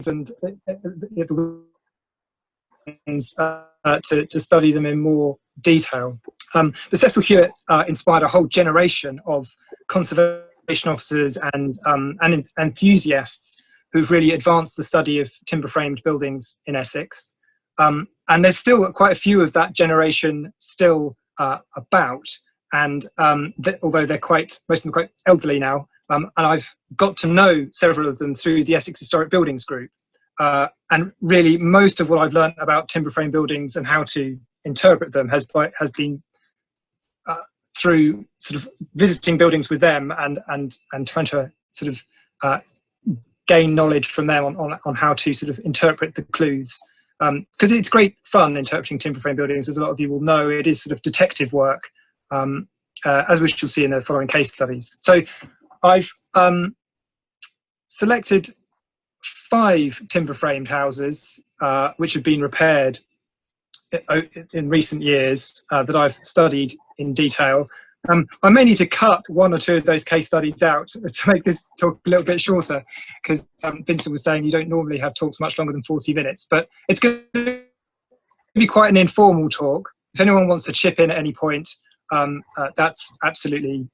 and to study them in more detail. But Cecil Hewitt inspired a whole generation of conservation officers and enthusiasts who've really advanced the study of timber-framed buildings in Essex. And there's still quite a few of that generation still about, and although they're most of them quite elderly now, and I've got to know several of them through the Essex Historic Buildings group. And really, most of what I've learned about timber frame buildings and how to interpret them has been through sort of visiting buildings with them and trying to sort of gain knowledge from them on how to sort of interpret the clues. Because it's great fun interpreting timber frame buildings, as a lot of you will know. It is sort of detective work, as we shall see in the following case studies. So I've selected 5 timber framed houses which have been repaired in recent years that I've studied in detail. I may need to cut 1 or 2 of those case studies out to make this talk a little bit shorter, because Vincent was saying you don't normally have talks much longer than 40 minutes, but it's going to be quite an informal talk. If anyone wants to chip in at any point, that's absolutely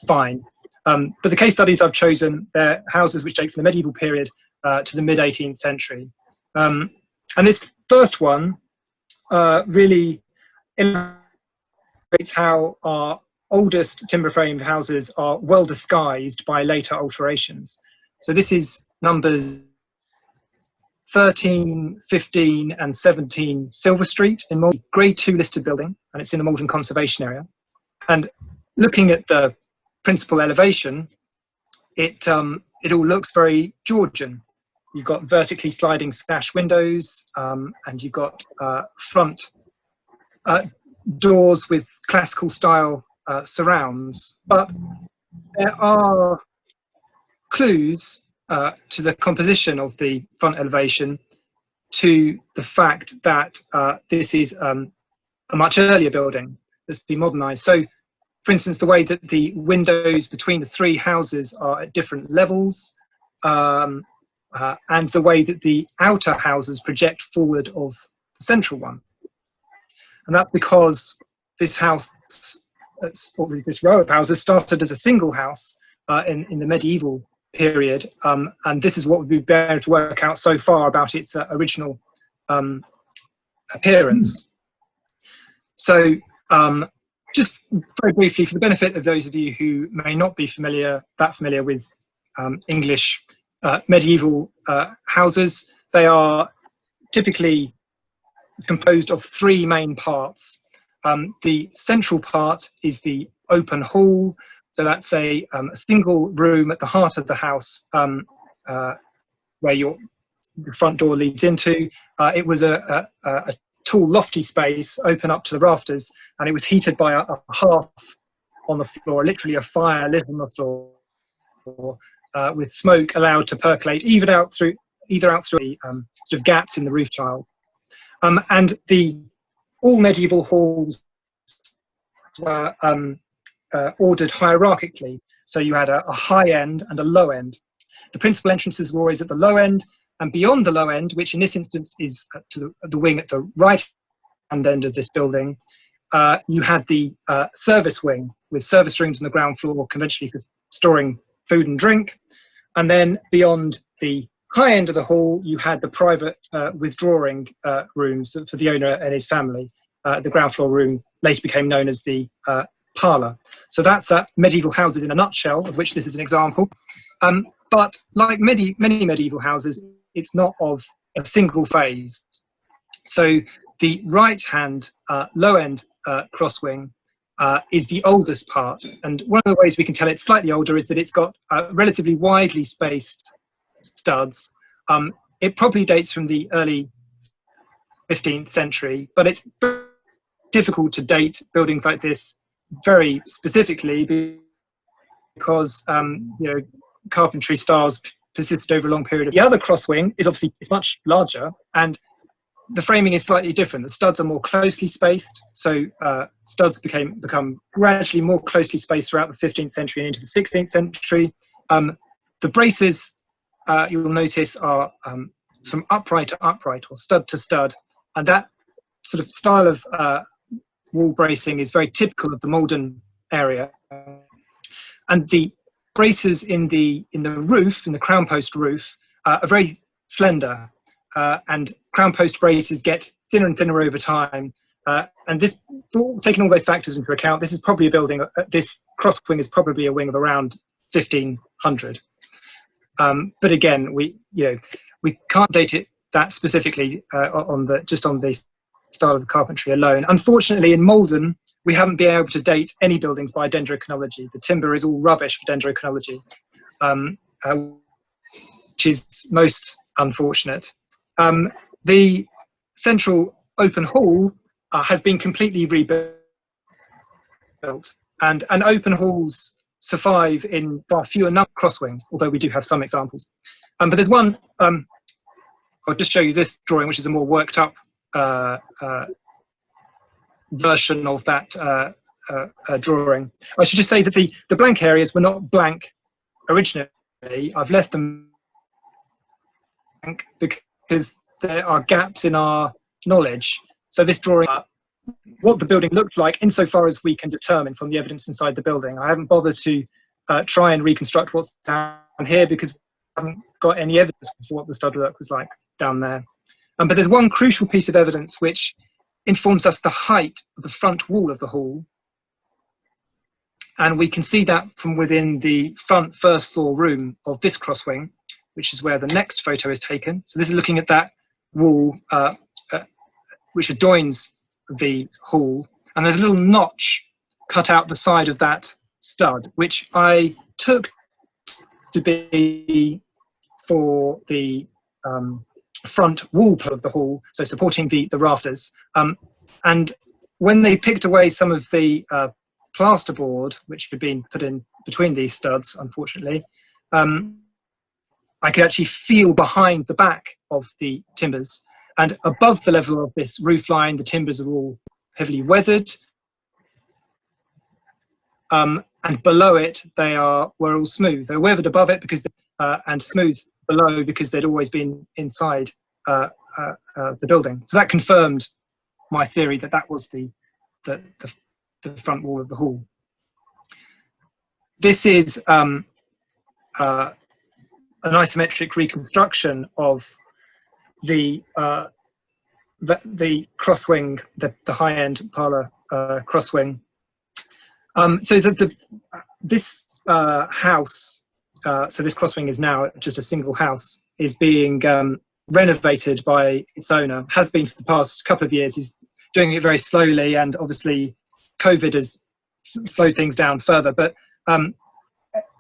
fine. But the case studies I've chosen, they're houses which date from the medieval period to the mid-18th century. And this first one really illustrates how our oldest timber-framed houses are well disguised by later alterations. So this is numbers 13, 15 and 17 Silver Street in Maldon, Grade 2 listed building, and it's in the Maldon Conservation Area. And looking at the principal elevation, it all looks very Georgian. You've got vertically sliding sash windows, and you've got front doors with classical style surrounds. But there are clues to the composition of the front elevation, to the fact that this is a much earlier building that's been modernised. So, for instance, the way that the windows between the 3 houses are at different levels, and the way that the outer houses project forward of the central one. And that's because this house, or this row of houses, started as a single house in the medieval period, and this is what we've been able to work out so far about its original appearance. So just very briefly, for the benefit of those of you who may not be that familiar with English medieval houses, they are typically composed of 3 main parts. The central part is the open hall, so that's a single room at the heart of the house, where your front door leads into. It was a tall, lofty space, open up to the rafters, and it was heated by a hearth on the floor, literally a fire lit on the floor, with smoke allowed to percolate either out through the sort of gaps in the roof tile. And all medieval halls were ordered hierarchically. So you had a high end and a low end. The principal entrances were always at the low end, and beyond the low end, which in this instance is to the wing at the right hand end of this building, you had the service wing with service rooms on the ground floor, conventionally for storing food and drink. And then beyond the high end of the hall, you had the private withdrawing rooms for the owner and his family. The ground floor room later became known as the parlour. So that's medieval houses in a nutshell, of which this is an example. But like many medieval houses, it's not of a single phase. So the right-hand low-end crosswing is the oldest part. And one of the ways we can tell it's slightly older is that it's got relatively widely spaced studs. It probably dates from the early 15th century, but it's very difficult to date buildings like this very specifically, because carpentry styles persisted over a long period. The other crosswing is obviously much larger, and the framing is slightly different. The studs are more closely spaced, so studs become gradually more closely spaced throughout the 15th century and into the 16th century. The braces you'll notice are from upright to upright or stud to stud, and that sort of style of wall bracing is very typical of the Maldon area. And the braces in the roof, in the crown post roof, are very slender, and crown post braces get thinner and thinner over time. And this, taking all those factors into account, this is probably a building. This cross wing is probably a wing of around 1500. But again, we can't date it that specifically on the style of the carpentry alone. Unfortunately, in Maldon, we haven't been able to date any buildings by dendrochronology. The timber is all rubbish for dendrochronology, which is most unfortunate. The central open hall has been completely rebuilt, and open halls survive in far fewer number of crosswings, although we do have some examples. But there's one, I'll just show you this drawing, which is a more worked up version of that drawing. I should just say that the blank areas were not blank originally. I've left them blank because there are gaps in our knowledge. So this drawing, what the building looked like insofar as we can determine from the evidence inside the building. I haven't bothered to try and reconstruct what's down here because we haven't got any evidence for what the stud work was like down there. But there's one crucial piece of evidence which informs us the height of the front wall of the hall. And we can see that from within the front first floor room of this crosswing, which is where the next photo is taken. So this is looking at that wall which adjoins the hall, and there's a little notch cut out the side of that stud, which I took to be for the front wall of the hall, so supporting the rafters. And when they picked away some of the plasterboard, which had been put in between these studs, unfortunately, I could actually feel behind the back of the timbers. And above the level of this roof line, the timbers are all heavily weathered. And below it, were all smooth. They're weathered above it because and smooth below because they'd always been inside the building. So that confirmed my theory that that was the front wall of the hall. This is an isometric reconstruction of the crosswing, the high-end parlour crosswing. So this house, so this crosswing is now just a single house, is being renovated by its owner, has been for the past couple of years. He's doing it very slowly, and obviously COVID has slowed things down further. But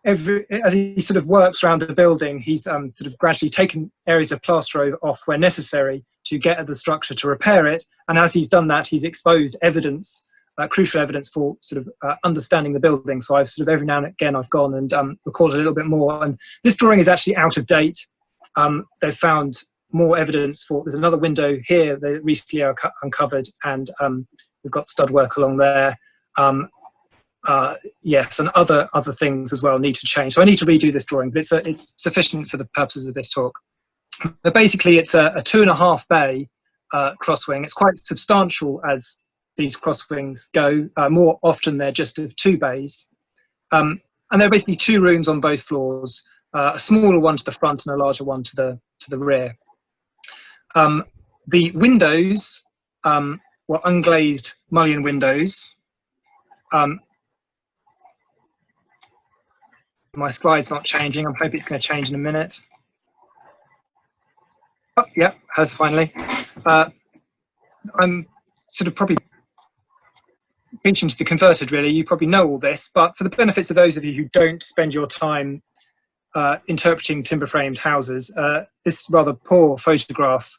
as he sort of works around the building, he's sort of gradually taken areas of plaster off where necessary to get at the structure to repair it. And as he's done that, he's exposed evidence, crucial evidence for sort of understanding the building. So I've sort of every now and again I've gone and recorded a little bit more. And this drawing is actually out of date. They've found more evidence for, there's another window here they recently uncovered, and we've got stud work along there. Yes, and other things as well need to change. So I need to redo this drawing, but it's sufficient for the purposes of this talk. But basically, it's a 2.5 bay crosswing. It's quite substantial as these crosswings go. More often, they're just of 2 bays, and there are basically 2 rooms on both floors. A smaller one to the front and a larger one to the rear. The windows were unglazed mullion windows. My slide's not changing. I'm hoping it's going to change in a minute. Oh, yeah, has finally. I'm sort of probably preaching to the converted, really. You probably know all this, but for the benefits of those of you who don't spend your time interpreting timber-framed houses, this rather poor photograph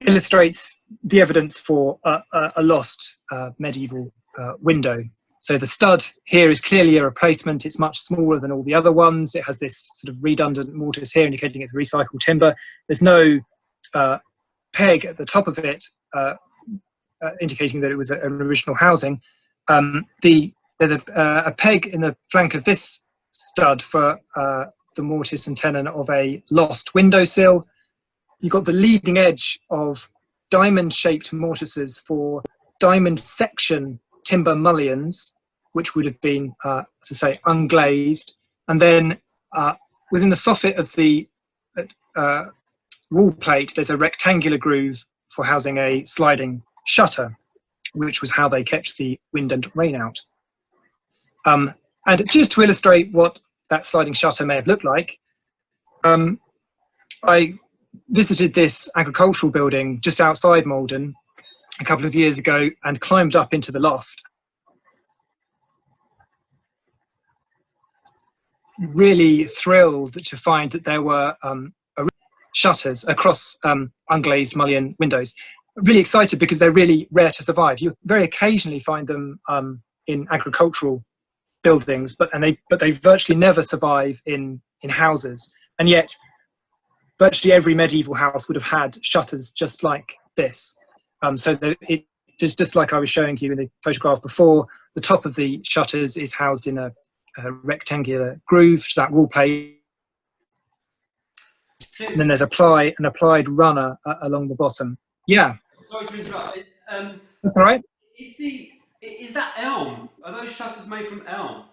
illustrates the evidence for a lost medieval window. So the stud here is clearly a replacement. It's much smaller than all the other ones. It has this sort of redundant mortise here indicating it's recycled timber. There's no peg at the top of it indicating that it was an original housing. There's a peg in the flank of this stud for the mortise and tenon of a lost windowsill. You've got the leading edge of diamond-shaped mortises for diamond section timber mullions, which would have been, as I say, unglazed. And then within the soffit of the wall plate, there's a rectangular groove for housing a sliding shutter, which was how they kept the wind and rain out. And just to illustrate what that sliding shutter may have looked like, I visited this agricultural building just outside Maldon a couple of years ago and climbed up into the loft. Really thrilled to find that there were shutters across unglazed mullion windows. Really excited because they're really rare to survive. You very occasionally find them in agricultural buildings, but they virtually never survive in houses. And yet, virtually every medieval house would have had shutters just like this. So it is just like I was showing you in the photograph before. The top of the shutters is housed in a rectangular groove to that wall plate. And then there's an applied runner along the bottom. Yeah. Sorry to interrupt. That's all right. Is that elm? Are those shutters made from elm?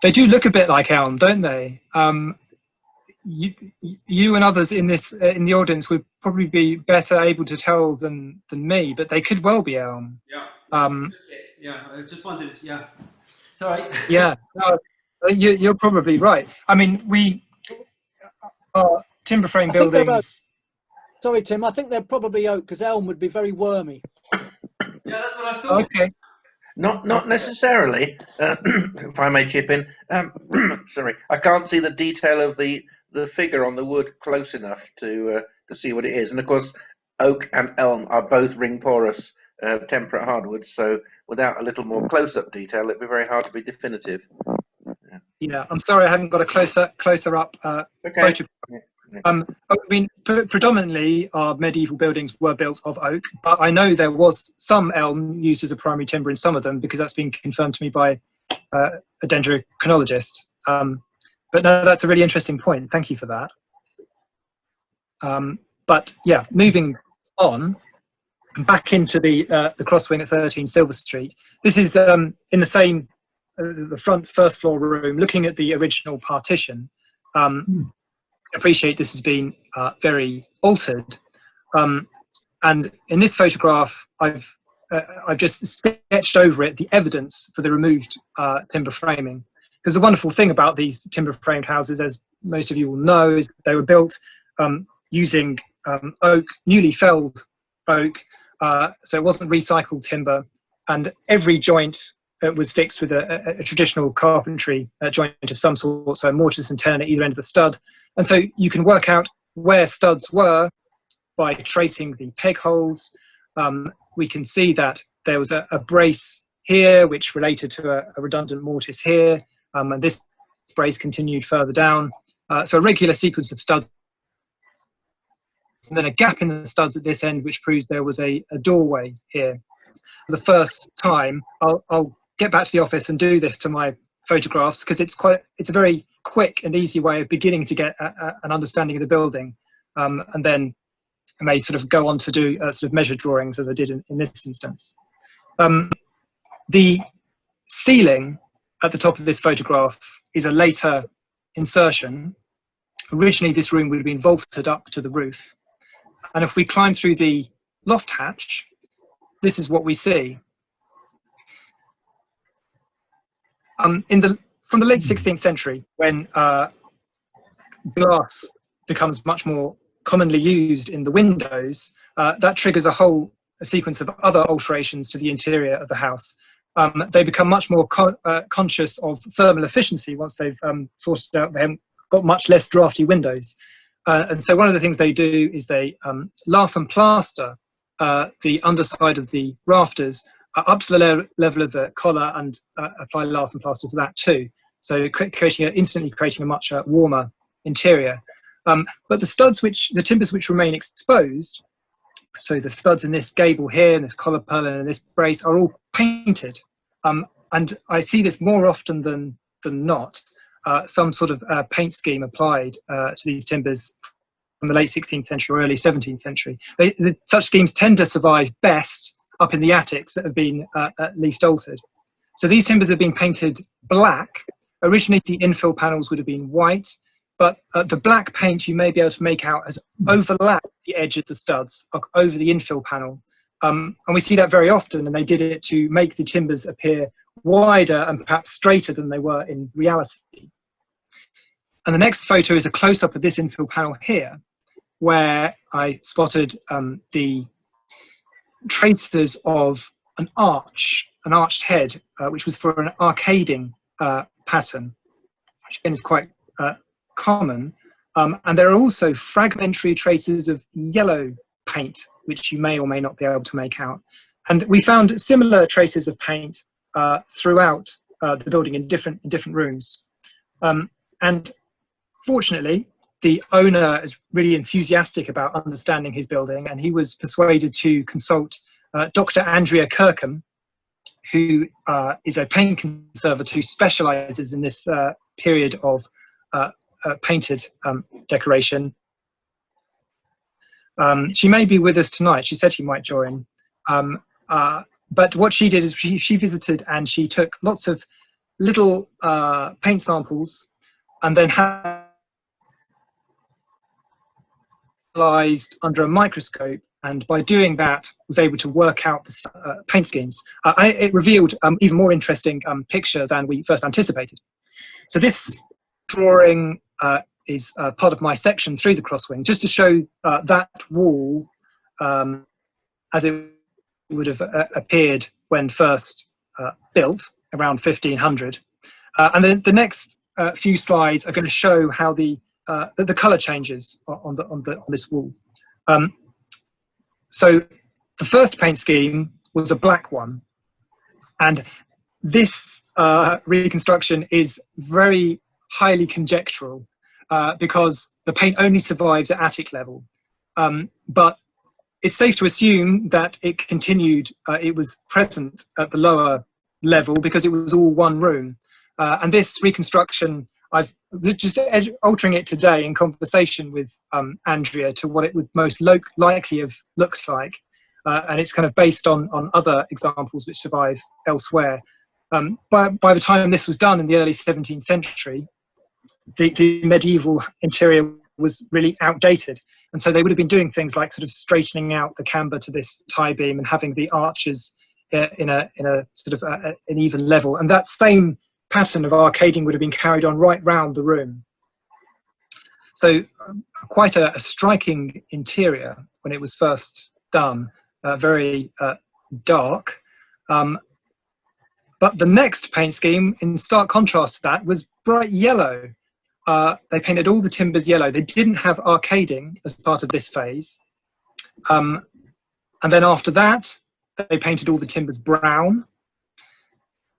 They do look a bit like elm, don't they? You and others in the audience would probably be better able to tell than me, but they could well be elm. Yeah. Yeah. I just wondered. Yeah. Sorry. Yeah. No, you're probably right. I mean, our timber frame buildings. Sorry, Tim. I think they're probably oak because elm would be very wormy. Yeah, that's what I thought. Okay. Not necessarily. If I may chip in. Sorry, I can't see the detail of the figure on the wood close enough to see what it is. And of course, oak and elm are both ring porous temperate hardwoods. So without a little more close-up detail, it'd be very hard to be definitive. Yeah, I'm sorry I haven't got a closer up photograph. I mean, predominantly our medieval buildings were built of oak, but I know there was some elm used as a primary timber in some of them because that's been confirmed to me by a dendrochronologist. But no, that's a really interesting point. Thank you for that. But yeah, moving on, back into the crosswing at 13 Silver Street. This is in the same, the front first floor room, looking at the original partition. I appreciate this has been very altered. And in this photograph, I've just sketched over it the evidence for the removed timber framing. Because the wonderful thing about these timber framed houses, as most of you will know, is they were built using oak, newly felled oak, so it wasn't recycled timber, and every joint was fixed with a traditional carpentry joint of some sort, so a mortise and tenon at either end of the stud. And so you can work out where studs were by tracing the peg holes. We can see that there was a brace here which related to a redundant mortise here, and this brace continued further down. So a regular sequence of studs, and then a gap in the studs at this end which proves there was a doorway here. For the first time, I'll get back to the office and do this to my photographs because it's a very quick and easy way of beginning to get an understanding of the building, and then I may sort of go on to do sort of measure drawings as I did in this instance. The ceiling at the top of this photograph is a later insertion. Originally this room would have been vaulted up to the roof, and if we climb through the loft hatch, this is what we see. From the late 16th century, when glass becomes much more commonly used in the windows, that triggers a sequence of other alterations to the interior of the house. They become much more conscious of thermal efficiency once they've sorted out they've got much less drafty windows. And so one of the things they do is they lath and plaster the underside of the rafters up to the level of the collar and apply lath and plaster to that too. So instantly creating a much warmer interior. But the timbers which remain exposed, so the studs in this gable here, and this collar purlin and this brace are all painted. And I see this more often than not. some sort of paint scheme applied to these timbers from the late 16th century or early 17th century. Such schemes tend to survive best up in the attics that have been at least altered. So these timbers have been painted black. Originally, the infill panels would have been white, but the black paint you may be able to make out has overlapped the edge of the studs over the infill panel. And we see that very often, and they did it to make the timbers appear wider and perhaps straighter than they were in reality. And the next photo is a close-up of this infill panel here, where I spotted the traces of an arched head, which was for an arcading pattern, which again is quite common. And there are also fragmentary traces of yellow paint, which you may or may not be able to make out. And we found similar traces of paint throughout the building in different rooms. And fortunately, the owner is really enthusiastic about understanding his building, and he was persuaded to consult Dr. Andrea Kirkham, who is a paint conservator who specialises in this period of painted decoration. She may be with us tonight. She said she might join. But what she did is she visited and she took lots of little paint samples and then analysed under a microscope, and by doing that was able to work out the paint schemes. It revealed even more interesting picture than we first anticipated. So this drawing is part of my section through the crosswing, just to show that wall as it would have appeared when first built around 1500. And then the next few slides are going to show how the colour changes on this wall. So the first paint scheme was a black one, and this reconstruction is very highly conjectural because the paint only survives at attic level. But it's safe to assume that it continued, it was present at the lower level because it was all one room. And this reconstruction, I've just altering it today in conversation with Andrea to what it would most likely have looked like. And it's kind of based on other examples which survive elsewhere. By the time this was done in the early 17th century, the medieval interior was really outdated. And so they would have been doing things like sort of straightening out the camber to this tie beam and having the arches in a sort of an even level. And that same pattern of arcading would have been carried on right round the room. So quite a striking interior when it was first done, very dark. But the next paint scheme, in stark contrast to that, was bright yellow. They painted all the timbers yellow. They didn't have arcading as part of this phase. And then after that, they painted all the timbers brown.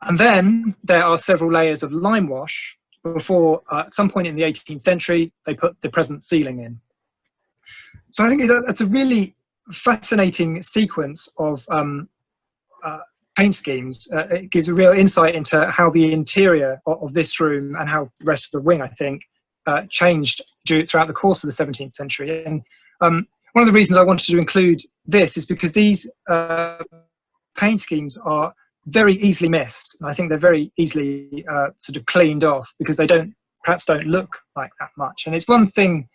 And then there are several layers of lime wash before, at some point in the 18th century, they put the present ceiling in. So I think that's a really fascinating sequence of paint schemes. It gives a real insight into how the interior of this room and how the rest of the wing, I think, changed throughout the course of the 17th century. And one of the reasons I wanted to include this is because these paint schemes are very easily missed. And I think they're very easily sort of cleaned off because they perhaps don't look like that much. And it's one thing,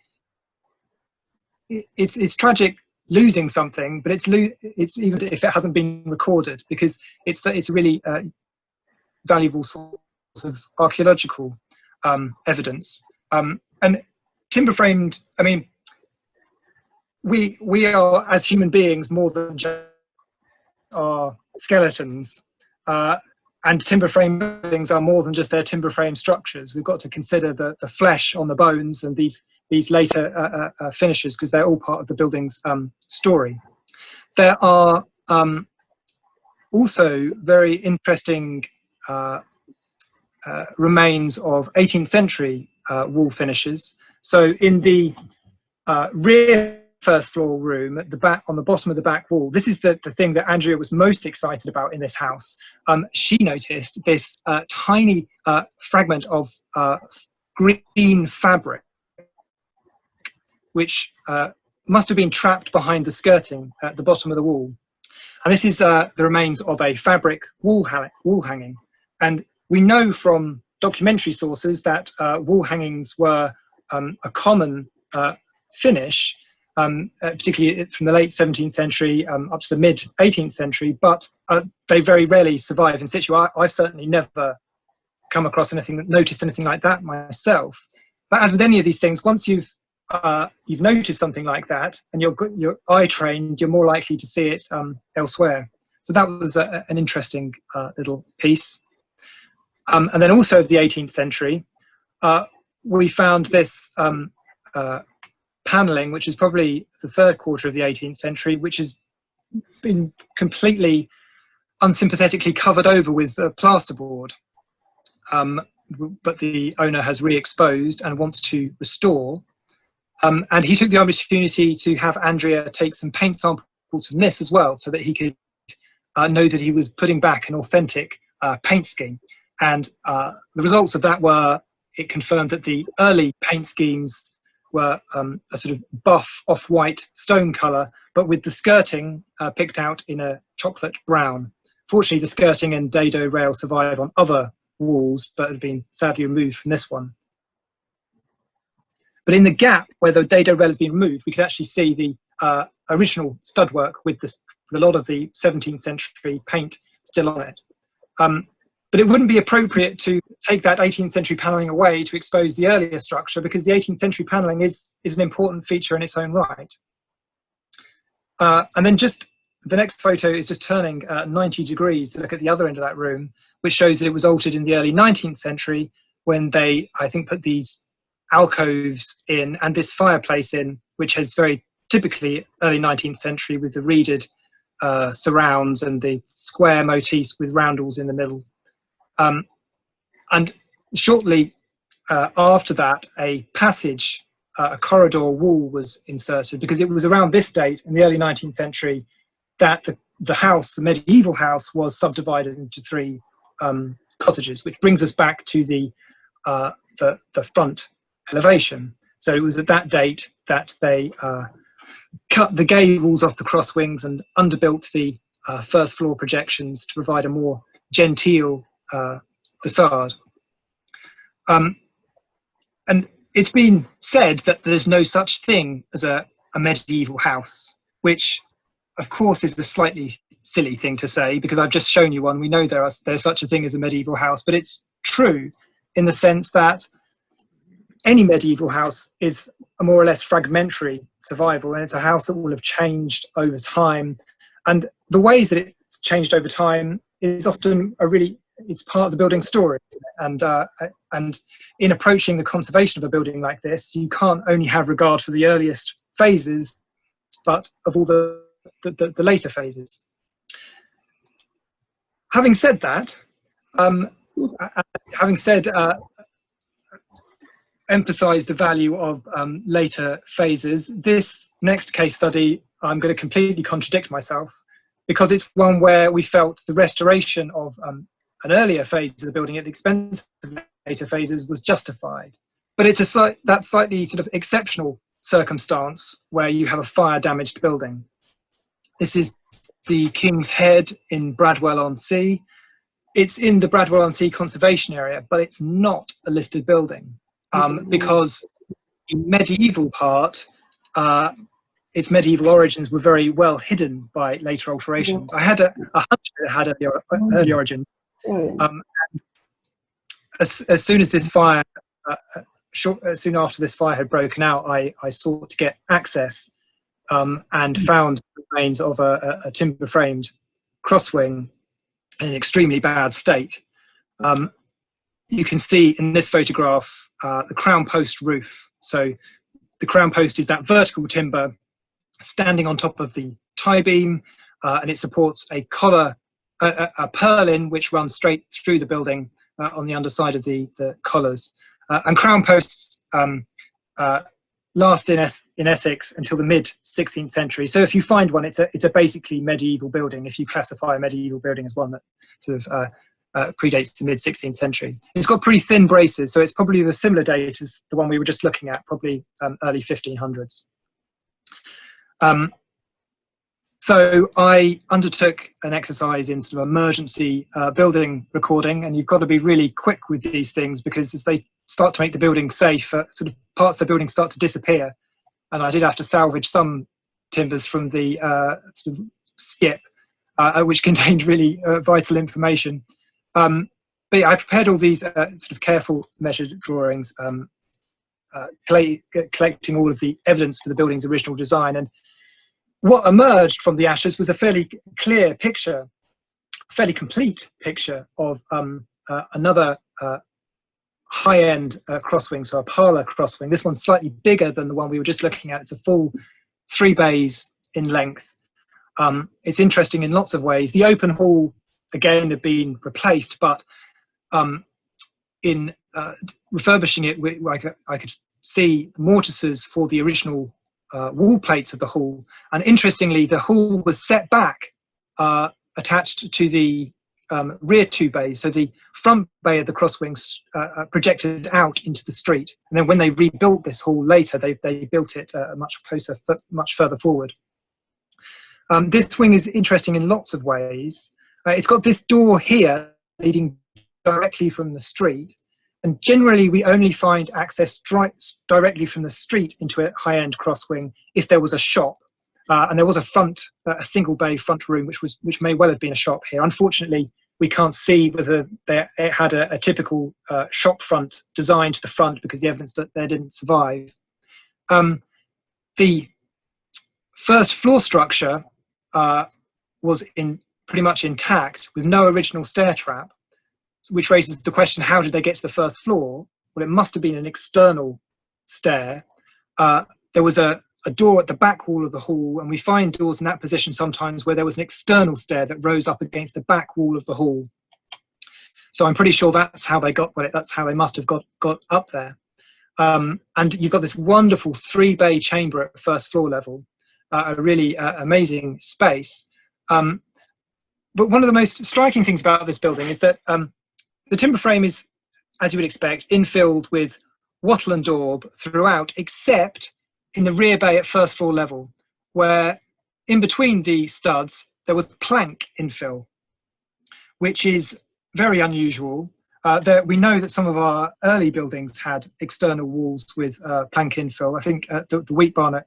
it's tragic losing something, but it's even if it hasn't been recorded, because it's a really valuable source of archaeological evidence. And timber framed, I mean, we are, as human beings, more than just our skeletons, and timber frame buildings are more than just their timber frame structures. We've got to consider the flesh on the bones and these later finishes, because they're all part of the building's story. There are also very interesting remains of 18th century wall finishes. So in the rear first floor room at the back, on the bottom of the back wall, this is the thing that Andrea was most excited about in this house. She noticed this tiny fragment of green fabric, which must have been trapped behind the skirting at the bottom of the wall. And this is the remains of a fabric wall hanging. And we know from documentary sources that wall hangings were a common finish, particularly from the late 17th century up to the mid 18th century, but they very rarely survive in situ. I've certainly never come across noticed anything like that myself. But as with any of these things, once you've noticed something like that and you're eye trained, you're more likely to see it elsewhere. So that was an interesting little piece. And then also of the 18th century, we found this panelling, which is probably the third quarter of the 18th century, which has been completely unsympathetically covered over with plasterboard. But the owner has re-exposed and wants to restore. And he took the opportunity to have Andrea take some paint samples from this as well, so that he could know that he was putting back an authentic paint scheme. And the results of that were, it confirmed that the early paint schemes were a sort of buff off-white stone colour, but with the skirting picked out in a chocolate brown. Fortunately, the skirting and dado rail survive on other walls, but have been sadly removed from this one. But in the gap where the dado rail has been removed, we could actually see the original studwork with a lot of the 17th century paint still on it. But it wouldn't be appropriate to take that 18th century panelling away to expose the earlier structure, because the 18th century panelling is an important feature in its own right. And then just the next photo is just turning 90 degrees to look at the other end of that room, which shows that it was altered in the early 19th century when they, I think, put these alcoves in and this fireplace in, which has very typically early 19th century with the reeded surrounds and the square motifs with roundels in the middle. And shortly after that, a passage, a corridor wall was inserted, because it was around this date in the early 19th century that the house, the medieval house, was subdivided into three cottages, which brings us back to the front elevation. So it was at that date that they cut the gables off the cross wings and underbuilt the first floor projections to provide a more genteel facade. And it's been said that there's no such thing as a medieval house, which of course is a slightly silly thing to say, because I've just shown you one. We know there's such a thing as a medieval house, but it's true in the sense that any medieval house is a more or less fragmentary survival, and it's a house that will have changed over time. And the ways that it's changed over time is often it's part of the building story. And in approaching the conservation of a building like this, you can't only have regard for the earliest phases, but of all the later phases. Having said that, emphasize the value of later phases, this next case study, I'm going to completely contradict myself, because it's one where we felt the restoration of an earlier phase of the building at the expense of later phases was justified. But it's that slightly sort of exceptional circumstance where you have a fire-damaged building. This is the King's Head in Bradwell-on-Sea. It's in the Bradwell-on-Sea conservation area, but it's not a listed building. Because the medieval part, its medieval origins were very well hidden by later alterations. I had a hunch that it had early origins. And as soon as this fire, soon after this fire had broken out, I sought to get access and found the remains of a timber-framed crosswing in an extremely bad state. You can see in this photograph the crown post roof. So the crown post is that vertical timber standing on top of the tie beam, and it supports a collar, a purlin which runs straight through the building on the underside of the collars. And crown posts last in Essex until the mid 16th century. So if you find one, it's a basically medieval building. If you classify a medieval building as one that sort of predates the mid 16th century, it's got pretty thin braces, so it's probably the similar date as the one we were just looking at, probably early 1500s. So I undertook an exercise in sort of emergency building recording, and you've got to be really quick with these things, because as they start to make the building safe, sort of parts of the building start to disappear. And I did have to salvage some timbers from the sort of skip, which contained really vital information. But yeah, I prepared all these sort of careful measured drawings, collecting all of the evidence for the building's original design. And what emerged from the ashes was a fairly clear picture, fairly complete picture of another high-end crosswing, so a parlour crosswing. This one's slightly bigger than the one we were just looking at. It's a full 3 bays in length. It's interesting in lots of ways. The open hall, again, had been replaced, but in refurbishing it, I could see the mortises for the original wall plates of the hall. And interestingly, the hall was set back, attached to the rear 2 bays. So the front bay of the crosswings projected out into the street. And then when they rebuilt this hall later, they built it much further forward. This wing is interesting in lots of ways. It's got this door here leading directly from the street. And generally, we only find access directly from the street into a high-end crosswing if there was a shop. And there was a single bay front room, which may well have been a shop here. Unfortunately, we can't see whether it had a typical shop front design to the front, because the evidence that there didn't survive. The first floor structure was pretty much intact, with no original stair trap, which raises the question, how did they get to the first floor? Well, it must have been an external stair. There was a door at the back wall of the hall, and we find doors in that position sometimes where there was an external stair that rose up against the back wall of the hall. So I'm pretty sure that's how they that's how they must have got up there. And you've got this wonderful 3 bay chamber at the first floor level, a really amazing space. But one of the most striking things about this building is that the timber frame is, as you would expect, infilled with wattle and daub throughout, except in the rear bay at first floor level, where in between the studs there was plank infill, which is very unusual. We know that some of our early buildings had external walls with plank infill. I think the Wheat Barn at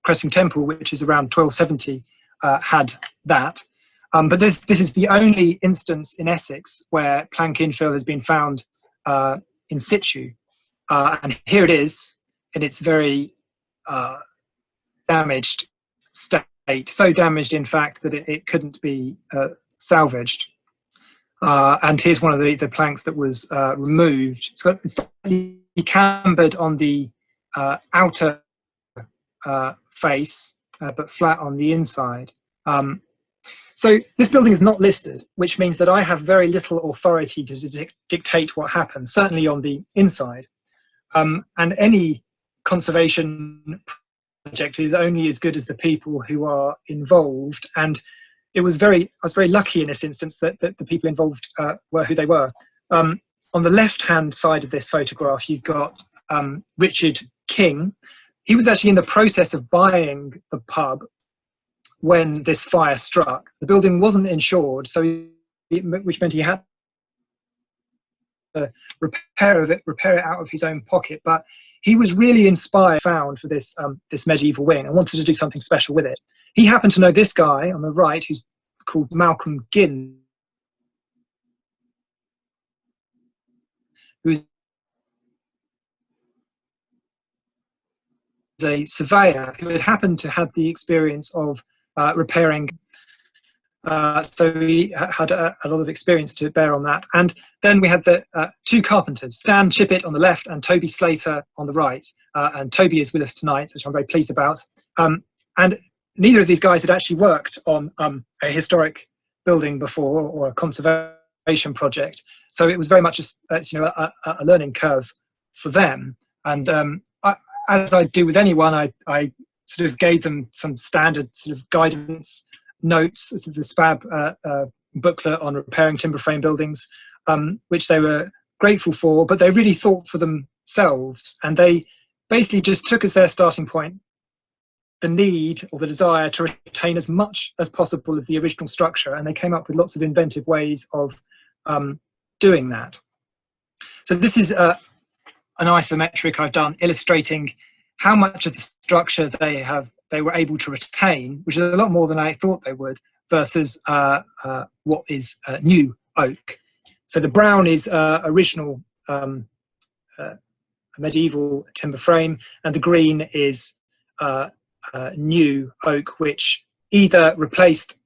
Cressing Temple, which is around 1270, had that. But this is the only instance in Essex where plank infill has been found in situ. And here it is in its very damaged state, so damaged in fact that it couldn't be salvaged. And here's one of the planks that was removed. It's slightly cambered on the outer face, but flat on the inside. So this building is not listed, which means that I have very little authority to dictate what happens, certainly on the inside. And any conservation project is only as good as the people who are involved. And I was very lucky in this instance that the people involved were who they were. On the left-hand side of this photograph, you've got Richard King. He was actually in the process of buying the pub when this fire struck. The building wasn't insured, which meant he had to repair it out of his own pocket. But he was really inspired, found for this medieval wing, and wanted to do something special with it. He happened to know this guy on the right, who's called Malcolm Ginn, who's a surveyor who had happened to have the experience of repairing. So he had a lot of experience to bear on that. And then we had the 2 carpenters, Stan Chippett on the left and Toby Slater on the right. And Toby is with us tonight, which I'm very pleased about. And neither of these guys had actually worked on a historic building before, or a conservation project. So it was very much a learning curve for them. And as I do with anyone, I sort of gave them some standard sort of guidance notes, this is the SPAB booklet on repairing timber frame buildings, which they were grateful for, but they really thought for themselves, and they basically just took as their starting point the need or the desire to retain as much as possible of the original structure, and they came up with lots of inventive ways of doing that. So this is an isometric I've done illustrating how much of the structure they were able to retain, which is a lot more than I thought they would, versus what is new oak. So the brown is original medieval timber frame, and the green is new oak, which either replaced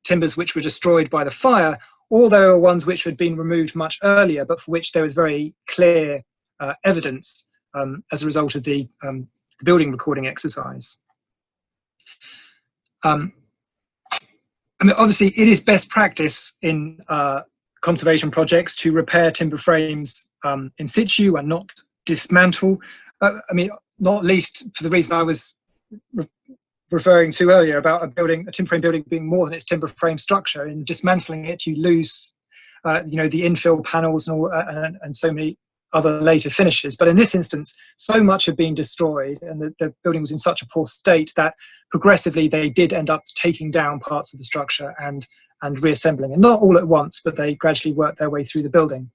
timbers which were destroyed by the fire, or there were ones which had been removed much earlier, but for which there was very clear evidence as a result of the building recording exercise. I mean, obviously, it is best practice in conservation projects to repair timber frames in situ and not dismantle. I mean, not least for the reason I was referring to earlier about a timber frame building being more than its timber frame structure. In dismantling it, you lose, you know, the infill panels and all, and so many other later finishes. But in this instance, so much had been destroyed, and the building was in such a poor state that progressively they did end up taking down parts of the structure and reassembling, and not all at once, but they gradually worked their way through the building.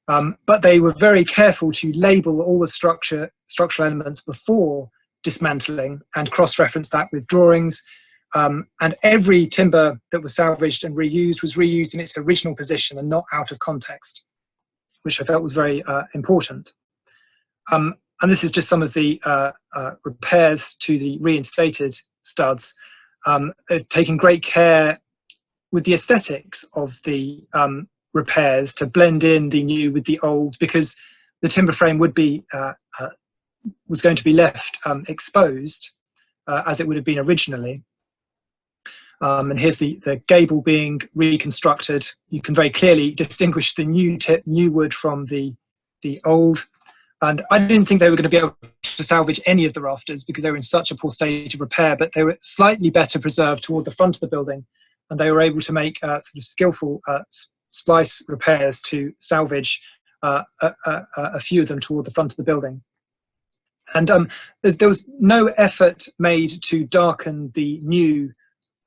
But they were very careful to label all the structural elements before dismantling and cross-reference that with drawings, and every timber that was salvaged and reused was reused in its original position and not out of context, which I felt was very important. And this is just some of the repairs to the reinstated studs, taking great care with the aesthetics of the repairs to blend in the new with the old, because the timber frame would be was going to be left exposed as it would have been originally. And here's the gable being reconstructed. You can very clearly distinguish the new wood from the old. And I didn't think they were going to be able to salvage any of the rafters because they were in such a poor state of repair, but they were slightly better preserved toward the front of the building, and they were able to make sort of skillful splice repairs to salvage a few of them toward the front of the building. And there was no effort made to darken the new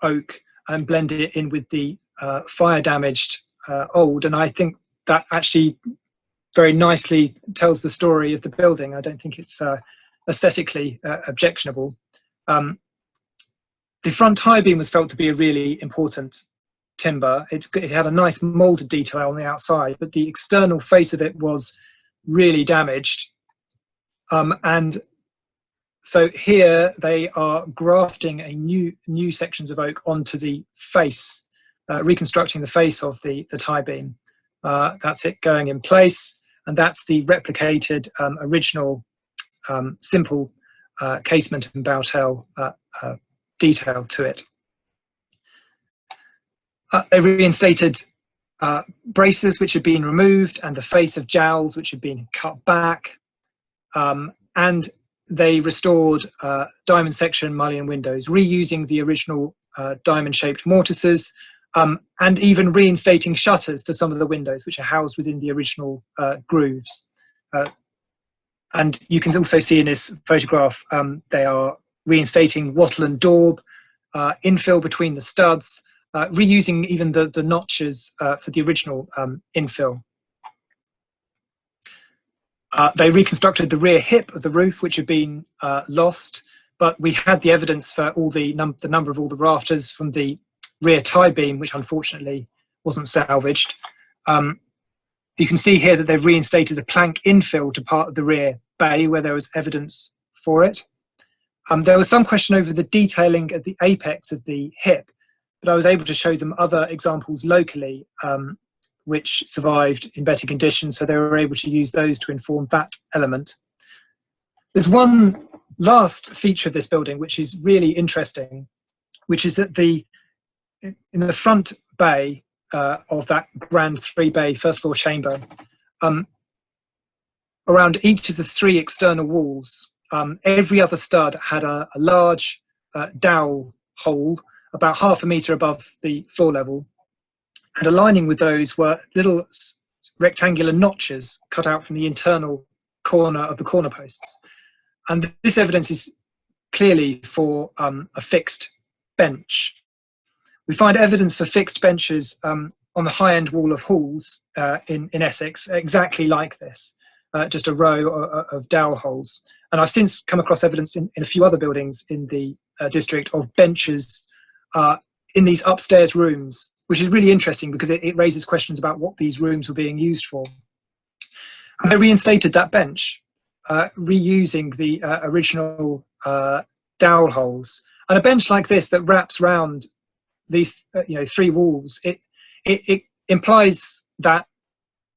oak and blend it in with the fire damaged old, and I think that actually very nicely tells the story of the building. I don't think it's aesthetically objectionable. The front tie beam was felt to be a really important timber. It had a nice molded detail on the outside, but the external face of it was really damaged. And so here they are grafting a new sections of oak onto the face, reconstructing the face of the tie beam. That's it going in place, and that's the replicated original simple casement and bowtail detail to it. They reinstated braces which had been removed, and the face of jowls which had been cut back, and they restored diamond section mullion windows, reusing the original diamond-shaped mortises, and even reinstating shutters to some of the windows which are housed within the original grooves. And you can also see in this photograph they are reinstating wattle and daub, infill between the studs, reusing even the notches for the original infill. They reconstructed the rear hip of the roof, which had been lost, but we had the evidence for all the number of all the rafters from the rear tie beam, which unfortunately wasn't salvaged. You can see here that they've reinstated the plank infill to part of the rear bay where there was evidence for it. There was some question over the detailing at the apex of the hip, but I was able to show them other examples locally which survived in better condition, so they were able to use those to inform that element. There's one last feature of this building which is really interesting, which is that in the front bay of that grand 3-bay first floor chamber, around each of the 3 external walls every other stud had a large dowel hole about 1/2 metre above the floor level, and aligning with those were little rectangular notches cut out from the internal corner of the corner posts. And this evidence is clearly for a fixed bench. We find evidence for fixed benches on the high-end wall of halls in Essex, exactly like this, just a row of dowel holes. And I've since come across evidence in a few other buildings in the district of benches in these upstairs rooms, which is really interesting because it raises questions about what these rooms were being used for. And they reinstated that bench, reusing the original dowel holes. And a bench like this that wraps round these 3 walls, it implies that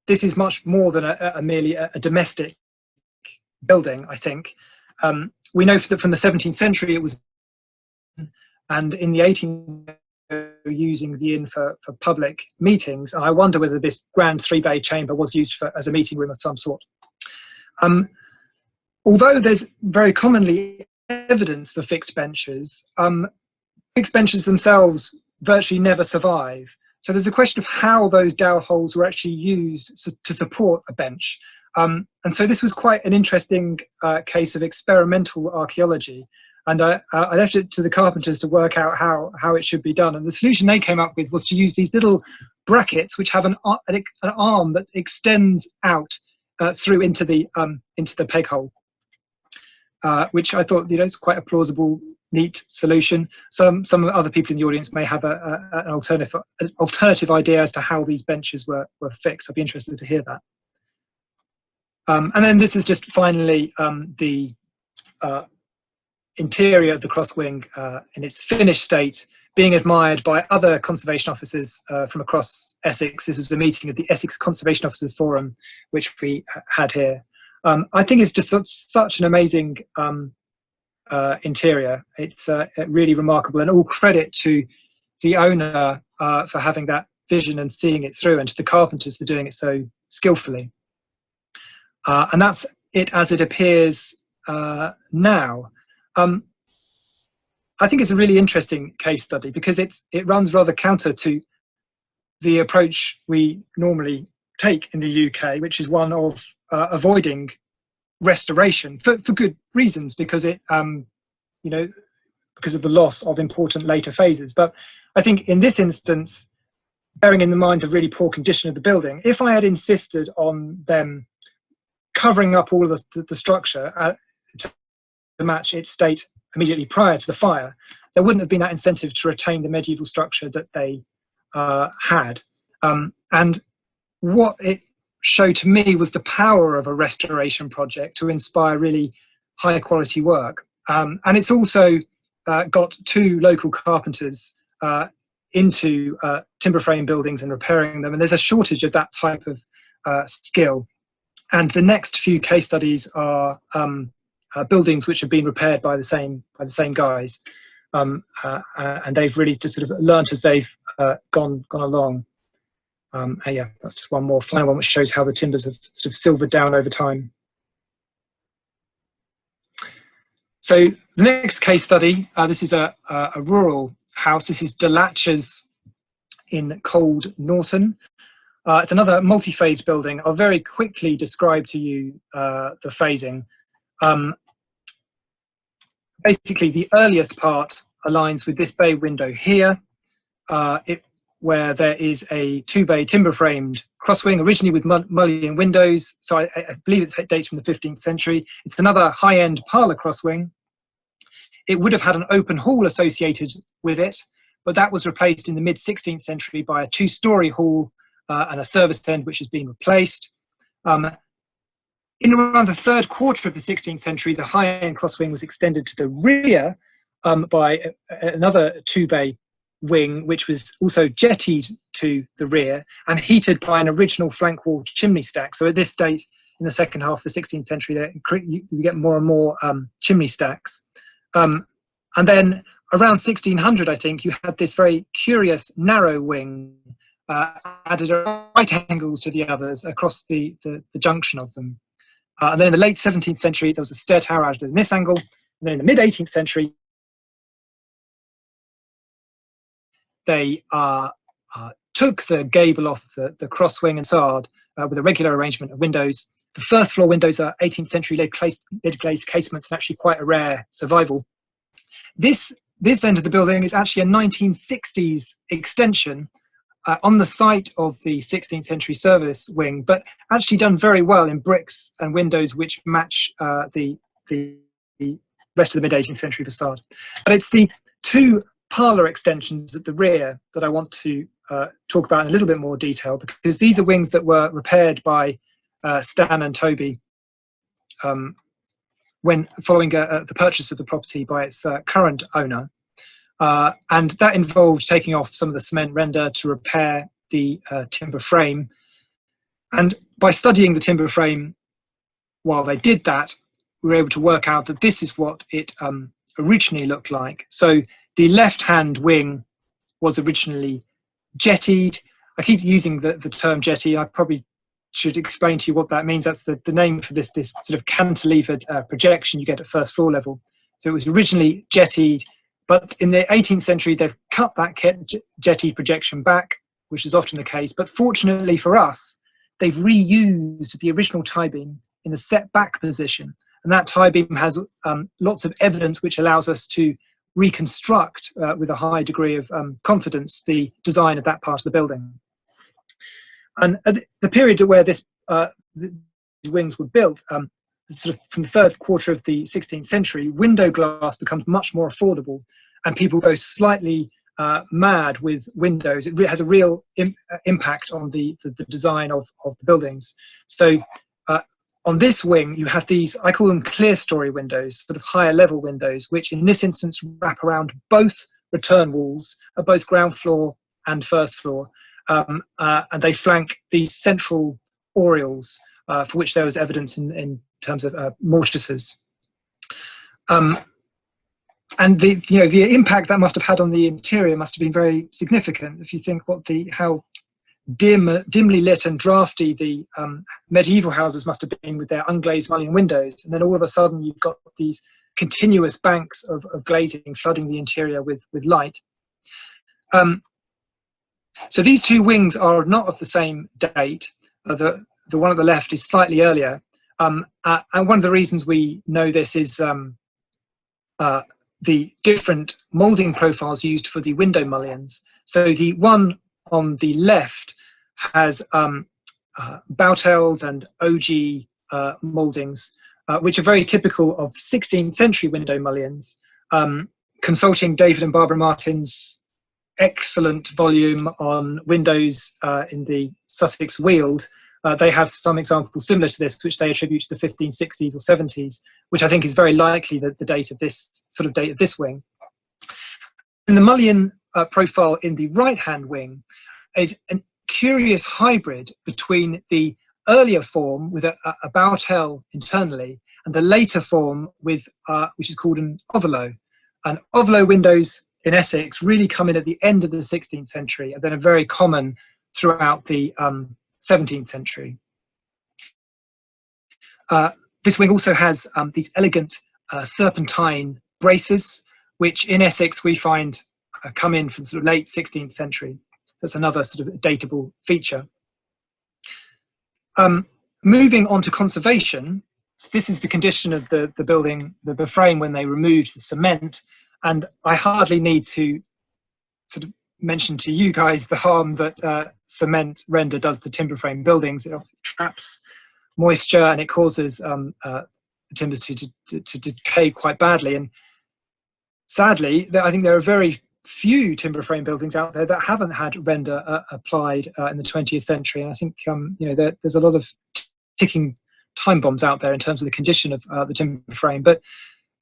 this is much more than merely a domestic building, I think. We know that from the 17th century it was, and in the 18th using the inn for public meetings. And I wonder whether this grand 3-bay chamber was used as a meeting room of some sort. Although there's very commonly evidence for fixed benches themselves virtually never survive. So there's a question of how those dowel holes were actually used to support a bench. And so this was quite an interesting case of experimental archaeology. And I left it to the carpenters to work out how it should be done. And the solution they came up with was to use these little brackets which have an arm that extends out through into the peg hole, which I thought is quite a plausible, neat solution. Some other people in the audience may have an alternative idea as to how these benches were fixed. I'd be interested to hear that. And then this is just finally the interior of the cross wing in its finished state, being admired by other conservation officers from across Essex. This was a meeting of the Essex Conservation Officers Forum, which we had here. I think it's just such an amazing interior. It's really remarkable, and all credit to the owner for having that vision and seeing it through, and to the carpenters for doing it so skillfully. And that's it as it appears now. I think it's a really interesting case study because it runs rather counter to the approach we normally take in the UK, which is one of avoiding restoration for good reasons, because because of the loss of important later phases. But I think in this instance, bearing in mind the really poor condition of the building, if I had insisted on them covering up all of the structure to match its state immediately prior to the fire, there wouldn't have been that incentive to retain the medieval structure that they had. And what it showed to me was the power of a restoration project to inspire really high quality work. And it's also got 2 local carpenters into timber frame buildings and repairing them. And there's a shortage of that type of skill. And the next few case studies are buildings which have been repaired by the same guys, and they've really just sort of learnt as they've gone along. Yeah, that's just one more final one which shows how the timbers have sort of silvered down over time. So the next case study, this is a rural house. This is De Latches in Cold Norton. It's another multi-phase building. I'll very quickly describe to you the phasing. Basically, the earliest part aligns with this bay window here, where there is a 2-bay timber-framed crosswing, originally with mullioned windows. So I believe it dates from the 15th century. It's another high-end parlour crosswing. It would have had an open hall associated with it, but that was replaced in the mid-16th century by a 2-storey hall and a service end, which has been replaced. In around the 3rd quarter of the 16th century, the high-end crosswing was extended to the rear by another 2-bay wing, which was also jettied to the rear and heated by an original flank wall chimney stack. So at this date, in the second half of the 16th century, you get more and more chimney stacks. And then around 1600, I think, you had this very curious narrow wing added at right angles to the others across the junction of them. And then in the late 17th century, there was a stair tower added in this angle. And then in the mid 18th century, they took the gable off the cross wing and facade with a regular arrangement of windows. The first floor windows are 18th century lid glazed casements, and actually quite a rare survival. This end of the building is actually a 1960s extension on the site of the 16th century service wing, but actually done very well in bricks and windows which match the rest of the mid 18th century facade. But it's the two parlour extensions at the rear that I want to talk about in a little bit more detail, because these are wings that were repaired by Stan and Toby when following the purchase of the property by its current owner. And that involved taking off some of the cement render to repair the timber frame. And by studying the timber frame while they did that, we were able to work out that this is what it originally looked like. So the left-hand wing was originally jettied. I keep using the term jetty. I probably should explain to you what that means. That's the name for this sort of cantilevered projection you get at first floor level. So it was originally jettied, but in the 18th century, they've cut that jettied projection back, which is often the case. But fortunately for us, they've reused the original tie beam in the set back position. And that tie beam has lots of evidence which allows us to reconstruct with a high degree of confidence the design of that part of the building. And at the period where these wings were built, sort of from the third quarter of the 16th century, window glass becomes much more affordable, and people go slightly mad with windows. It has a real impact on the design of the buildings. So on this wing, you have these, I call them clear story windows, sort of higher level windows, which in this instance wrap around both return walls at both ground floor and first floor. And they flank these central oriels, for which there was evidence in terms of mortises. And the impact that must have had on the interior must have been very significant. If you think how dimly lit and drafty the medieval houses must have been with their unglazed mullioned windows, and then all of a sudden you've got these continuous banks of glazing flooding the interior with light. So these two wings are not of the same date. The one at the left is slightly earlier, and one of the reasons we know this is the different moulding profiles used for the window mullions. So the one on the left has Boutels and OG mouldings, which are very typical of 16th century window mullions. Consulting David and Barbara Martin's excellent volume on windows in the Sussex Weald, they have some examples similar to this, which they attribute to the 1560s or 70s, which I think is very likely the date of this wing. And the mullion profile in the right-hand wing is a curious hybrid between the earlier form with a Boutel internally and the later form with which is called an ovolo. And ovolo windows in Essex really come in at the end of the 16th century and then are very common throughout the 17th century. This wing also has these elegant serpentine braces, which in Essex we find come in from sort of late 16th century. That's another sort of datable feature. Moving on to conservation, so this is the condition of the building, the frame when they removed the cement, and I hardly need to sort of mention to you guys the harm that cement render does to timber frame buildings. It traps moisture and it causes timbers to decay quite badly. And sadly, I think there are very few timber frame buildings out there that haven't had render applied in the 20th century. And I think there's a lot of ticking time bombs out there in terms of the condition of the timber frame. But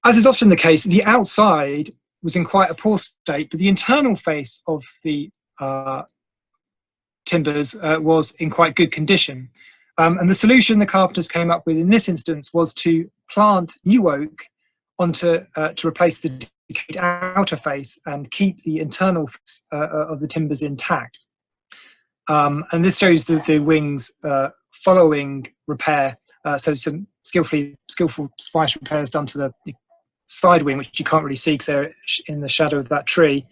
as is often the case, the outside was in quite a poor state, but the internal face of the timbers was in quite good condition. And the solution the carpenters came up with in this instance was to plant new oak to replace the decayed outer face and keep the internal face of the timbers intact. And this shows the wings following repair So some skillful splice repairs done to the side wing, which you can't really see because they're in the shadow of that tree.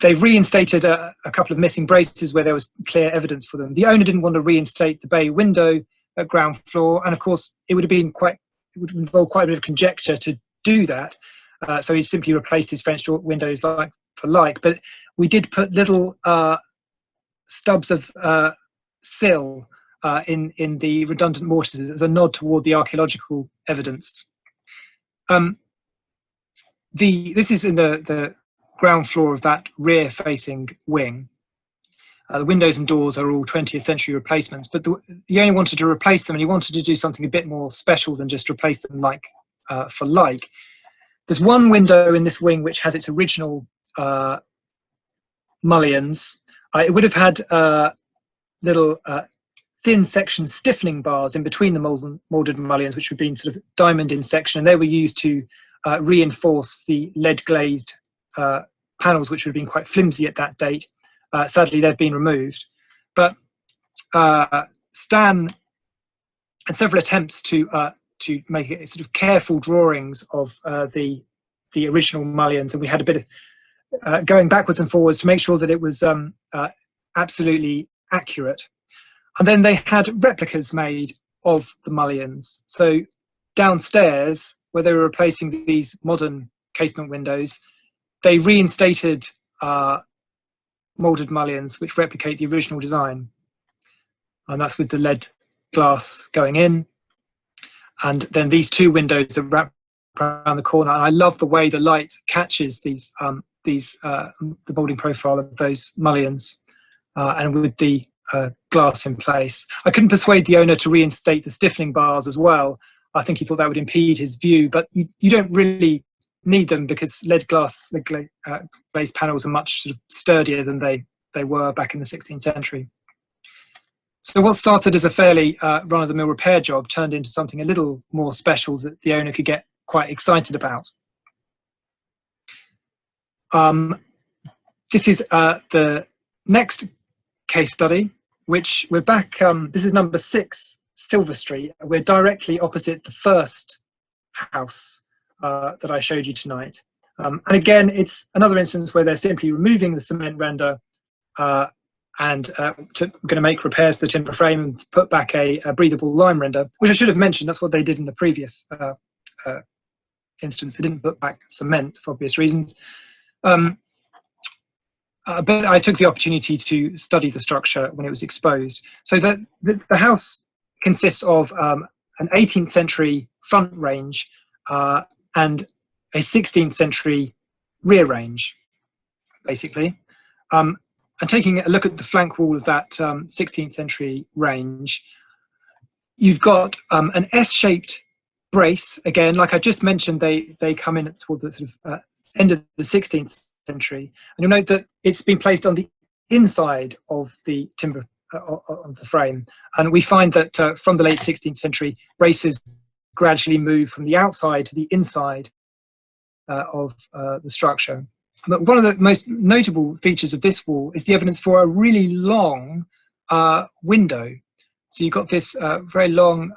They've reinstated a couple of missing braces where there was clear evidence for them. The owner didn't want to reinstate the bay window at ground floor, and of course it would involve quite a bit of conjecture to do that. So he simply replaced his French door windows like for like. But we did put little stubs of sill in the redundant mortises as a nod toward the archaeological evidence. This is in the ground floor of that rear-facing wing. The windows and doors are all 20th century replacements, but he only wanted to replace them, and he wanted to do something a bit more special than just replace them like for like. There's one window in this wing which has its original mullions. It would have had little thin section stiffening bars in between the moulded mullions, which would have been sort of diamond in section, and they were used to reinforce the lead glazed panels, which would have been quite flimsy at that date. Sadly, they've been removed. But Stan had several attempts to make it sort of careful drawings of the original mullions, and we had a bit of going backwards and forwards to make sure that it was absolutely accurate. And then they had replicas made of the mullions. So downstairs, where they were replacing these modern casement windows, they reinstated moulded mullions which replicate the original design. And that's with the lead glass going in. And then these two windows that wrap around the corner. And I love the way the light catches the moulding profile of those mullions, and with the glass in place. I couldn't persuade the owner to reinstate the stiffening bars as well. I think he thought that would impede his view, but you don't really need them because lead glazed panels are much sort of sturdier than they were back in the 16th century. So what started as a fairly run-of-the-mill repair job turned into something a little more special that the owner could get quite excited about. This is the next case study, which we're back, this is number 6 Silver Street. We're directly opposite the first house that I showed you tonight. And again, it's another instance where they're simply removing the cement render and going to make repairs to the timber frame and put back a breathable lime render, which I should have mentioned. That's what they did in the previous instance. They didn't put back cement for obvious reasons. But I took the opportunity to study the structure when it was exposed. So the house consists of an 18th century front range and a 16th century rear range, basically. And taking a look at the flank wall of that 16th century range, you've got an S-shaped brace. Again, like I just mentioned, they come in towards the sort of end of the 16th century. And you'll note that it's been placed on the inside of the timber of the frame. And we find that from the late 16th century, braces gradually move from the outside to the inside of the structure. But one of the most notable features of this wall is the evidence for a really long window. So you've got this very long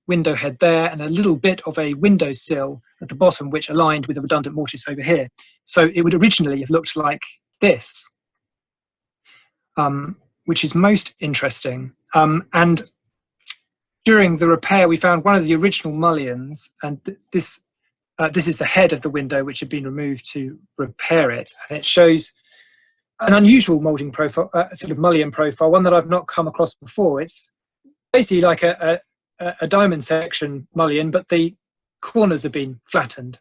window head there and a little bit of a windowsill at the bottom, which aligned with a redundant mortise over here. So it would originally have looked like this, which is most interesting. And during the repair, we found one of the original mullions, and this is the head of the window, which had been removed to repair it. And it shows an unusual moulding profile, sort of mullion profile, one that I've not come across before. It's basically like a diamond section mullion, but the corners have been flattened.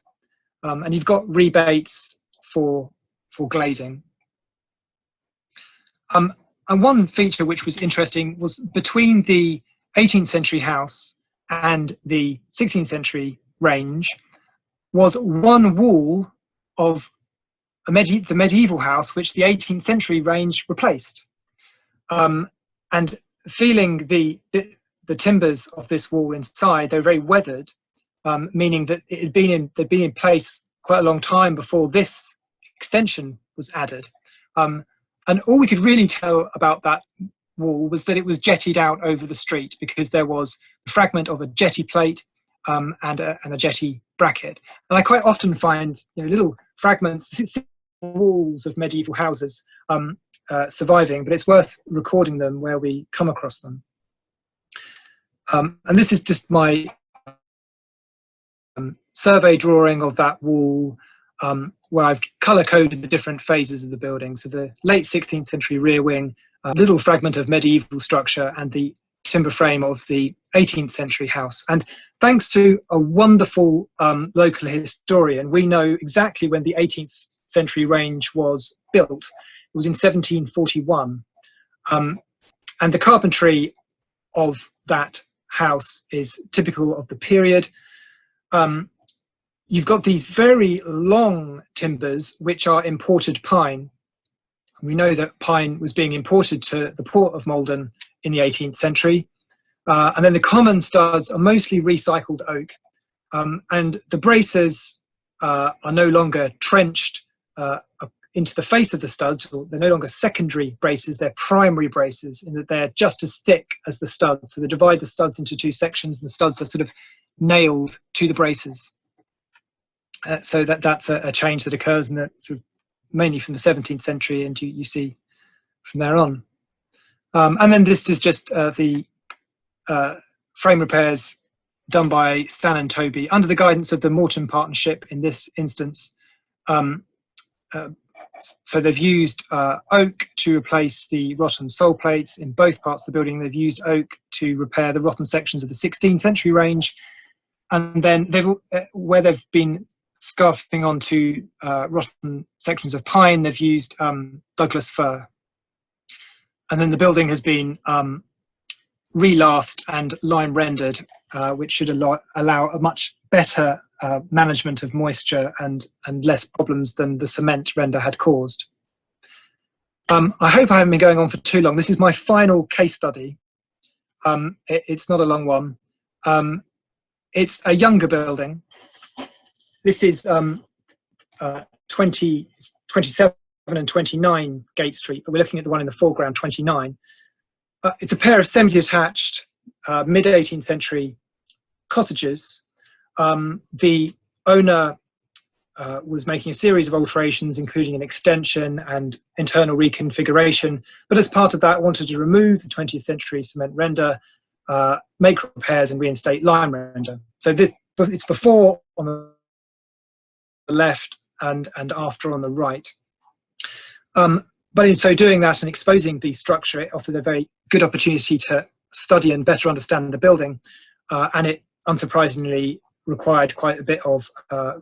And you've got rebates for glazing. And one feature which was interesting was between the 18th century house and the 16th century range was one wall of the medieval house, which the 18th century range replaced. And feeling the timbers of this wall inside, they were very weathered, meaning that they'd been in place quite a long time before this extension was added. And all we could really tell about that wall was that it was jettied out over the street because there was a fragment of a jetty plate and a jetty bracket. And I quite often find little fragments, walls of medieval houses surviving, but it's worth recording them where we come across them. And this is just my survey drawing of that wall, where I've colour-coded the different phases of the building. So the late 16th century rear wing, a little fragment of medieval structure, and the timber frame of the 18th century house. And thanks to a wonderful local historian, we know exactly when the 18th century range was built. It was in 1741. And the carpentry of that house is typical of the period. You've got these very long timbers, which are imported pine. We know that pine was being imported to the port of Maldon in the 18th century. And then the common studs are mostly recycled oak. And the braces are no longer trenched into the face of the studs. They're no longer secondary braces, they're primary braces, in that they're just as thick as the studs. So they divide the studs into two sections, and the studs are sort of nailed to the braces. So that's a change that occurs in the sort of mainly from the 17th century, and you see from there on. And then this is just the frame repairs done by Stan and Toby under the guidance of the Morton Partnership in this instance. So they've used oak to replace the rotten sole plates in both parts of the building. They've used oak to repair the rotten sections of the 16th century range. And then where they've been scarfing onto rotten sections of pine, they've used Douglas fir. And then the building has been re-lathed and lime rendered, which should allow a much better management of moisture and less problems than the cement render had caused. I hope I haven't been going on for too long. This is my final case study. It's not a long one. It's a younger building. This is 27 and 29 Gate Street, but we're looking at the one in the foreground, 29. It's a pair of semi-detached mid-18th century cottages. The owner was making a series of alterations, including an extension and internal reconfiguration, but as part of that wanted to remove the 20th century cement render, make repairs and reinstate lime render. So it's before on the left and after on the right. But in so doing that and exposing the structure, it offered a very good opportunity to study and better understand the building, and it unsurprisingly required quite a bit of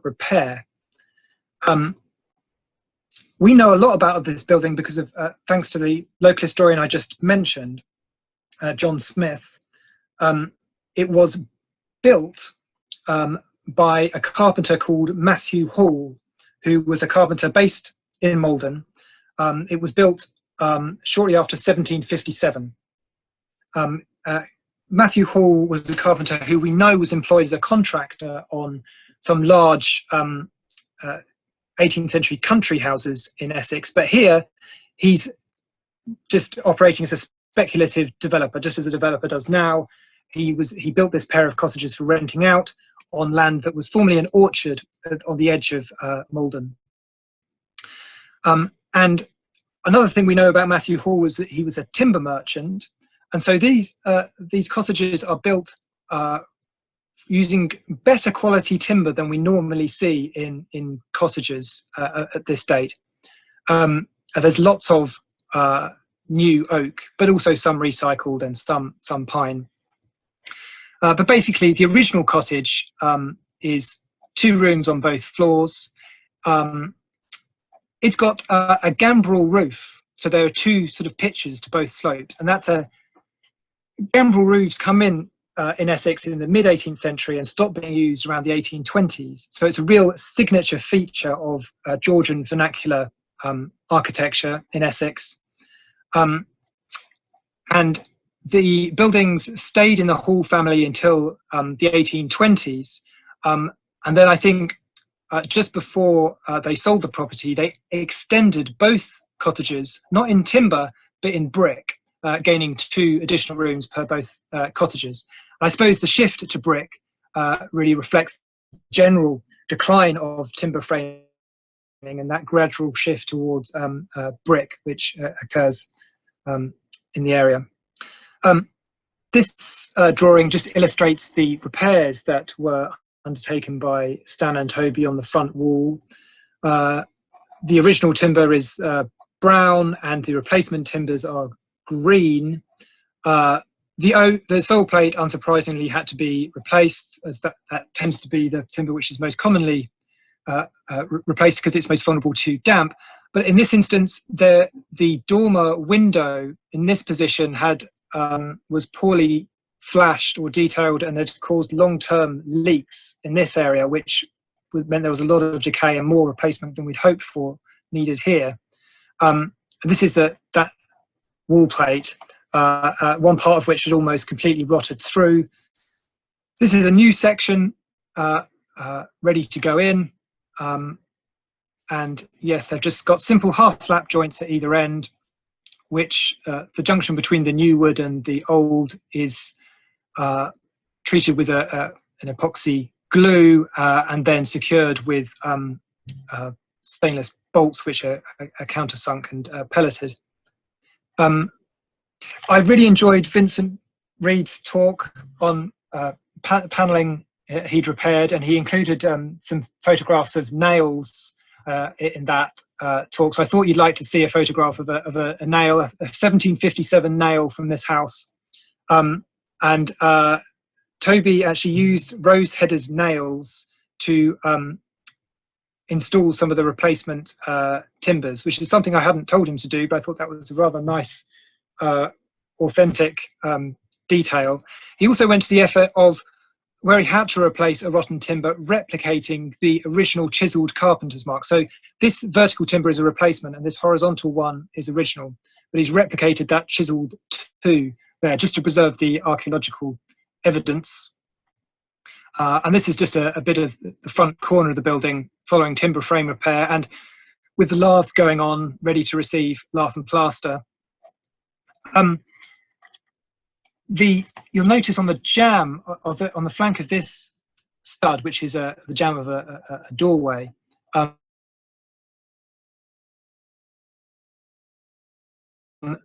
repair. We know a lot about this building because of, thanks to the local historian I just mentioned, John Smith. It was built by a carpenter called Matthew Hall, who was a carpenter based in Maldon. It was built shortly after 1757. Matthew Hall was a carpenter who we know was employed as a contractor on some large 18th century country houses in Essex, but here he's just operating as a speculative developer, just as a developer does now. He built this pair of cottages for renting out on land that was formerly an orchard on the edge of Maldon. And another thing we know about Matthew Hall was that he was a timber merchant, and so these cottages are built using better quality timber than we normally see in cottages at this date. There's lots of new oak, but also some recycled and some pine. But basically, the original cottage is 2 rooms on both floors. It's got a gambrel roof, so there are 2 sort of pitches to both slopes, and gambrel roofs come in Essex in the mid-18th century and stopped being used around the 1820s. So it's a real signature feature of Georgian vernacular architecture in Essex. And the buildings stayed in the Hall family until the 1820s. And then I think just before they sold the property, they extended both cottages, not in timber, but in brick. gaining 2 additional rooms per both cottages. And I suppose the shift to brick really reflects general decline of timber framing and that gradual shift towards brick, which occurs in the area. This drawing just illustrates the repairs that were undertaken by Stan and Toby on the front wall. The original timber is brown and the replacement timbers are green. The sole plate, unsurprisingly, had to be replaced, as that tends to be the timber which is most commonly replaced because it's most vulnerable to damp. But in this instance, the dormer window in this position was poorly flashed or detailed and had caused long-term leaks in this area, which meant there was a lot of decay and more replacement than we'd hoped for needed here. This is that wall plate, one part of which had almost completely rotted through. This is a new section ready to go in. And yes, they've just got simple half flap joints at either end, which the junction between the new wood and the old is treated with an epoxy glue and then secured with stainless bolts, which are countersunk and pelleted. I really enjoyed Vincent Reed's talk on panelling he'd repaired, and he included some photographs of nails in that talk. So I thought you'd like to see a photograph of a nail, a 1757 nail from this house. And Toby actually used rose-headed nails to install some of the replacement timbers, which is something I hadn't told him to do, but I thought that was a rather nice, authentic detail. He also went to the effort of, where he had to replace a rotten timber, replicating the original chiselled carpenter's mark. So this vertical timber is a replacement and this horizontal one is original, but he's replicated that chiselled too there just to preserve the archaeological evidence. And this is just a bit of the front corner of the building following timber frame repair, and with the laths going on, ready to receive lath and plaster. You'll notice on the jamb on the flank of this stud, which is the jamb of a doorway,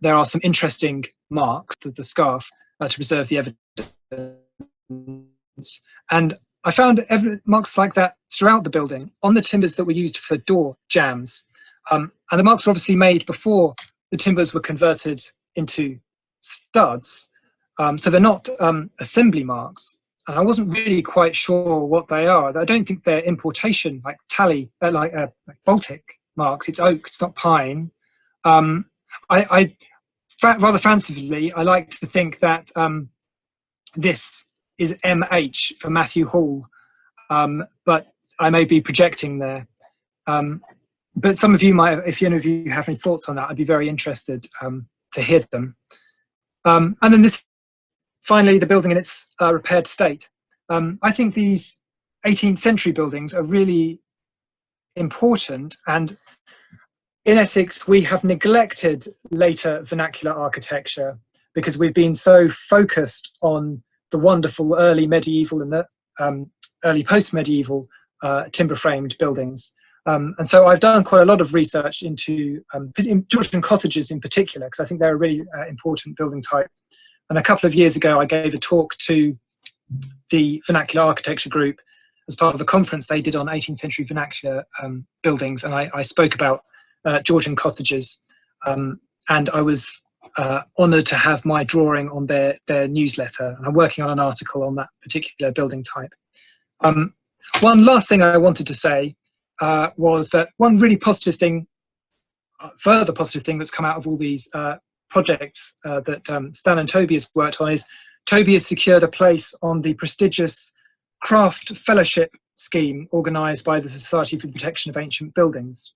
there are some interesting marks of the scarf to preserve the evidence. And I found marks like that throughout the building on the timbers that were used for door jambs. And the marks were obviously made before the timbers were converted into studs. So they're not assembly marks. And I wasn't really quite sure what they are. I don't think they're importation, like like Baltic marks. It's oak, it's not pine. Rather fancifully, I like to think that this is MH for Matthew Hall, but I may be projecting there. But some of you might, if any of you have any thoughts on that, I'd be very interested to hear them. And then this, finally, the building in its repaired state. I think these 18th century buildings are really important, and in Essex we have neglected later vernacular architecture because we've been so focused on the wonderful early medieval and the early post-medieval timber-framed buildings. And so I've done quite a lot of research into Georgian cottages in particular, because I think they're a really important building type. And a couple of years ago, I gave a talk to the vernacular architecture group as part of a conference they did on 18th century vernacular buildings. And I spoke about Georgian cottages. And I was honoured to have my drawing on their newsletter. And I'm working on an article on that particular building type. One last thing I wanted to say was that one really positive thing, further positive thing that's come out of all these projects that Stan and Toby has worked on is Toby has secured a place on the prestigious Craft Fellowship scheme organised by the Society for the Protection of Ancient Buildings,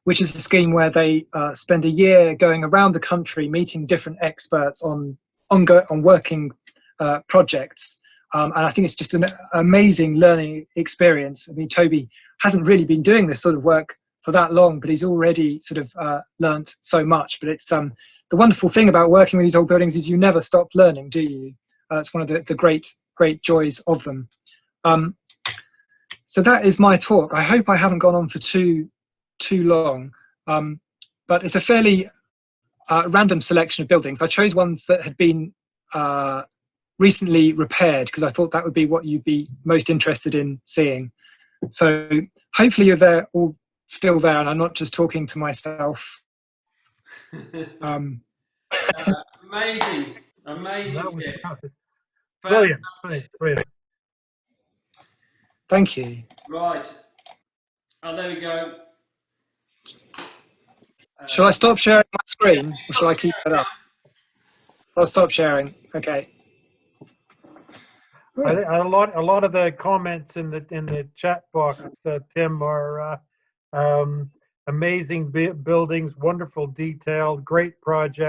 which is a scheme where they spend a year going around the country meeting different experts on working projects. And I think it's just an amazing learning experience. I mean, Toby hasn't really been doing this sort of work for that long, but he's already sort of learnt so much. But it's the wonderful thing about working with these old buildings is you never stop learning, do you? It's one of the great joys of them. So that is my talk. I hope I haven't gone on for too long, but it's a fairly random selection of buildings. I chose ones that had been recently repaired because I thought that would be what you'd be most interested in seeing. So hopefully you're there, all still there, and I'm not just talking to myself. Amazing, amazing. That was Tim. brilliant. Fantastic. Brilliant. Thank you. Right. Oh, there we go. Shall I stop sharing my screen, or shall I keep it up? I'll stop sharing. Okay. I think a lot of the comments in the chat box, Tim, are amazing buildings, wonderful detail, great project.